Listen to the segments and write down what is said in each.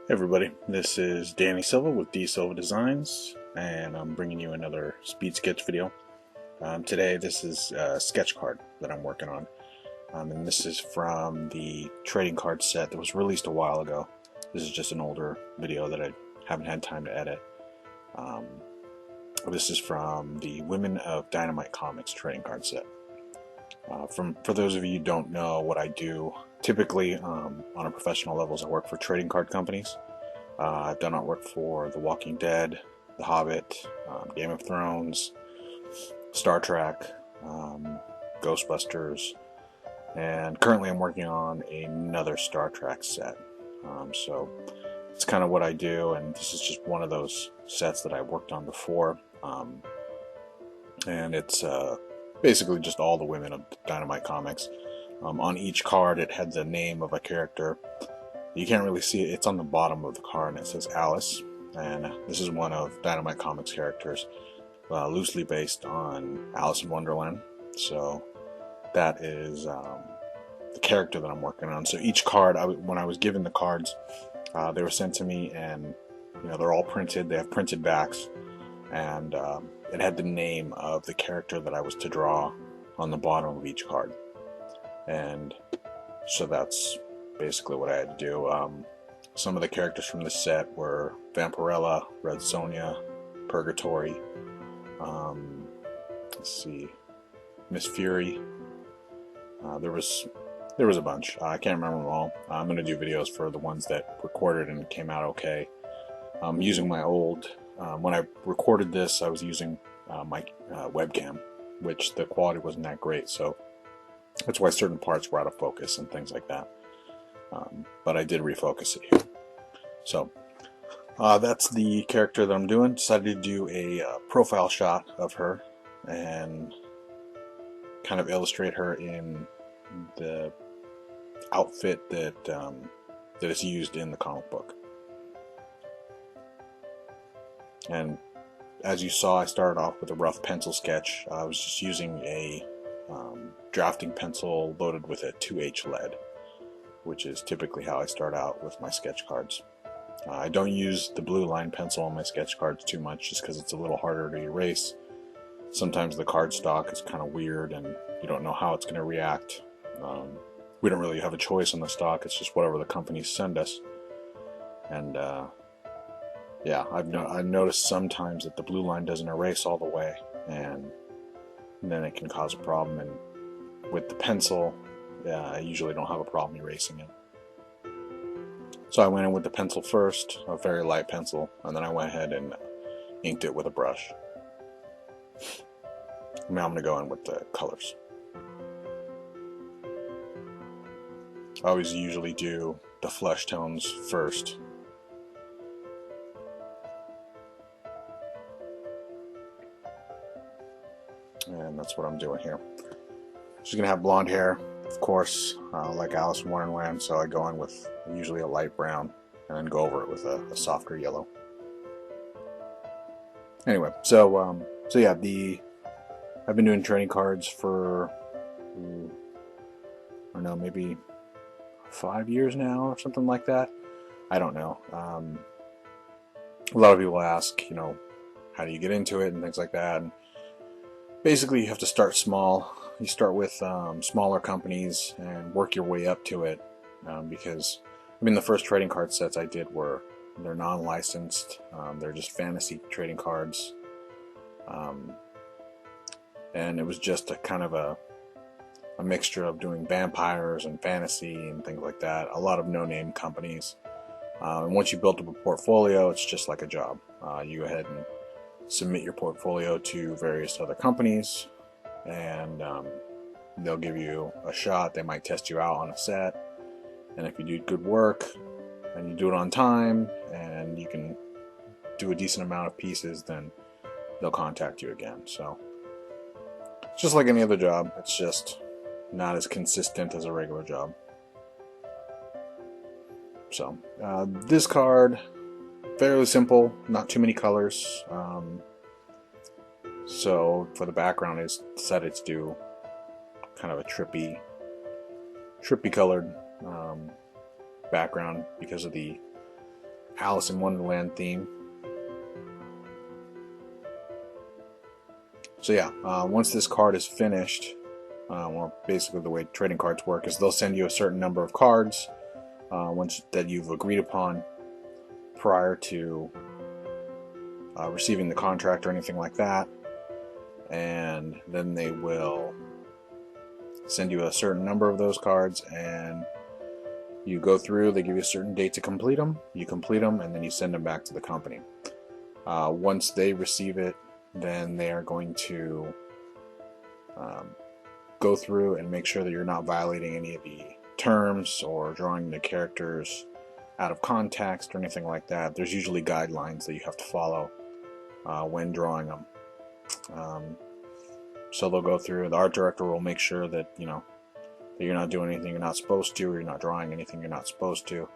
Hey everybody, this is Danny Silva with D Silva Designs, and I'm bringing you another speed sketch video. Today this is a sketch card that I'm working on, and this is from the trading card set that was released a while ago. This is just an older video that I haven't had time to edit. This is from the Women of Dynamite Comics trading card set. For those of you who don't know what I do, typically on a professional level, I work for trading card companies. I've done artwork for The Walking Dead, The Hobbit, Game of Thrones, Star Trek, Ghostbusters, and currently I'm working on another Star Trek set. So it's kind of what I do, and this is just one of those sets that I worked on before. And it's basically just all the women of Dynamite Comics. On each card it had the name of a character. You can't really see it, it's on the bottom of the card and it says Alice, and this is one of Dynamite Comics characters, loosely based on Alice in Wonderland. So that is the character that I'm working on. So each card, when I was given the cards, they were sent to me, and they're all printed, they have printed backs, and it had the name of the character that I was to draw on the bottom of each card. And so that's basically what I had to do. Some of the characters from this set were Vampirella, Red Sonja, Purgatory, let's see, Miss Fury. There was a bunch. I can't remember them all. I'm going to do videos for the ones that recorded and came out okay. I'm using my old, when I recorded this, I was using my webcam, which the quality wasn't that great, so that's why certain parts were out of focus and things like that. But I did refocus it here. So that's the character that I'm doing. Decided to do a profile shot of her and kind of illustrate her in the outfit that is used in the comic book. And as you saw, I started off with a rough pencil sketch. I was just using a drafting pencil loaded with a 2H lead, which is typically how I start out with my sketch cards. I don't use the blue line pencil on my sketch cards too much, just because it's a little harder to erase. Sometimes the cardstock is kind of weird and you don't know how it's going to react. We don't really have a choice on the stock, it's just whatever the companies send us. And yeah, I've noticed sometimes that the blue line doesn't erase all the way, and then it can cause a problem. And with the pencil, I usually don't have a problem erasing it. So I went in with the pencil first, a very light pencil, and then I went ahead and inked it with a brush. Now I'm going to go in with the colors. I always usually do the flesh tones first. And that's what I'm doing here. She's going to have blonde hair, of course, like Alice in Wonderland, so I go in with usually a light brown and then go over it with a softer yellow. Anyway, so yeah, I've been doing trading cards for, I don't know, maybe 5 years now or something like that. I don't know. A lot of people ask, how do you get into it and things like that. And basically, you have to start small. You start with smaller companies and work your way up to it, because the first trading card sets I did they're non-licensed. They're just fantasy trading cards, and it was just a kind of a mixture of doing vampires and fantasy and things like that. A lot of no-name companies. And once you build up a portfolio, it's just like a job. You go ahead and submit your portfolio to various other companies, and they'll give you a shot. They might test you out on a set, and if you do good work and you do it on time and you can do a decent amount of pieces, then they'll contact you again. So it's just like any other job, it's just not as consistent as a regular job. So this card, fairly simple, not too many colors. So for the background, I decided to do kind of a trippy colored background because of the Alice in Wonderland theme. So yeah, once this card is finished, or basically the way trading cards work is they'll send you a certain number of cards once that you've agreed upon prior to receiving the contract or anything like that, and then they will send you a certain number of those cards, and you go through. They give you a certain date to complete them. You complete them, and then you send them back to the company. Once they receive it, then they are going to go through and make sure that you're not violating any of the terms or drawing the characters out of context or anything like that. There's usually guidelines that you have to follow when drawing them. So they'll go through. The art director will make sure that that you're not doing anything you're not supposed to, or you're not drawing anything you're not supposed to.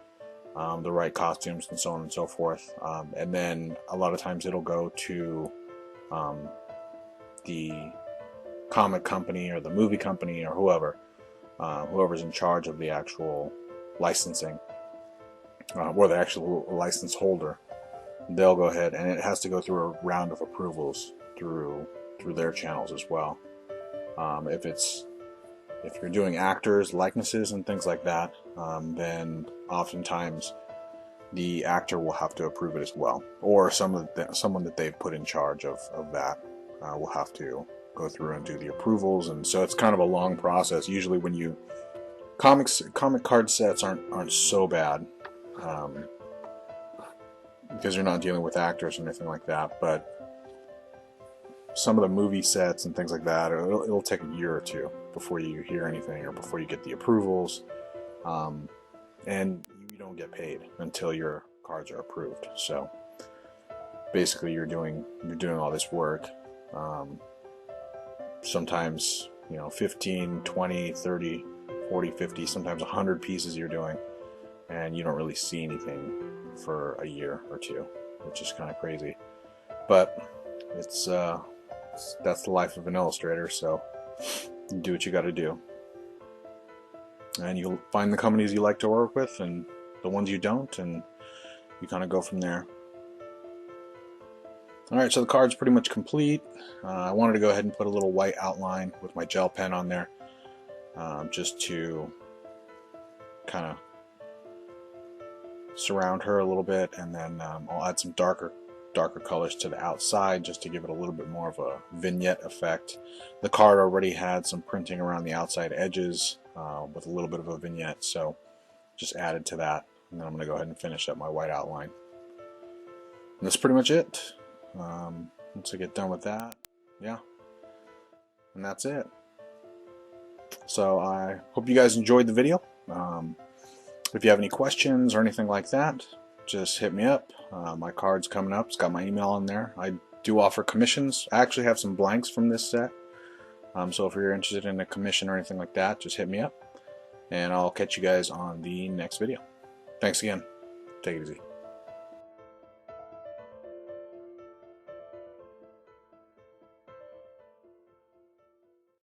The right costumes and so on and so forth. And then a lot of times it'll go to the comic company or the movie company or whoever's in charge of the actual licensing, or the actual license holder. They'll go ahead, and it has to go through a round of approvals through their channels as well. If you're doing actors, likenesses, and things like that, then oftentimes the actor will have to approve it as well, or someone that they've put in charge of that will have to go through and do the approvals. And so it's kind of a long process. Usually when comic card sets aren't so bad, because you're not dealing with actors or anything like that, but some of the movie sets and things like that, it'll take a year or two before you hear anything or before you get the approvals, and you don't get paid until your cards are approved. So basically you're doing all this work, sometimes 15, 20, 30, 40, 50, sometimes 100 pieces you're doing, and you don't really see anything for a year or two, which is kind of crazy. But that's the life of an illustrator, so you do what you got to do. And you'll find the companies you like to work with and the ones you don't, and you kind of go from there. Alright, so the card's pretty much complete. I wanted to go ahead and put a little white outline with my gel pen on there, just to kind of surround her a little bit, and then I'll add some darker colors to the outside just to give it a little bit more of a vignette effect. The card already had some printing around the outside edges with a little bit of a vignette, so just added to that, and then I'm going to go ahead and finish up my white outline. And that's pretty much it. Once I get done with that, yeah, and that's it. So I hope you guys enjoyed the video. If you have any questions or anything like that, just hit me up. My card's coming up. It's got my email on there. I do offer commissions. I actually have some blanks from this set. So if you're interested in a commission or anything like that, just hit me up. And I'll catch you guys on the next video. Thanks again. Take it easy.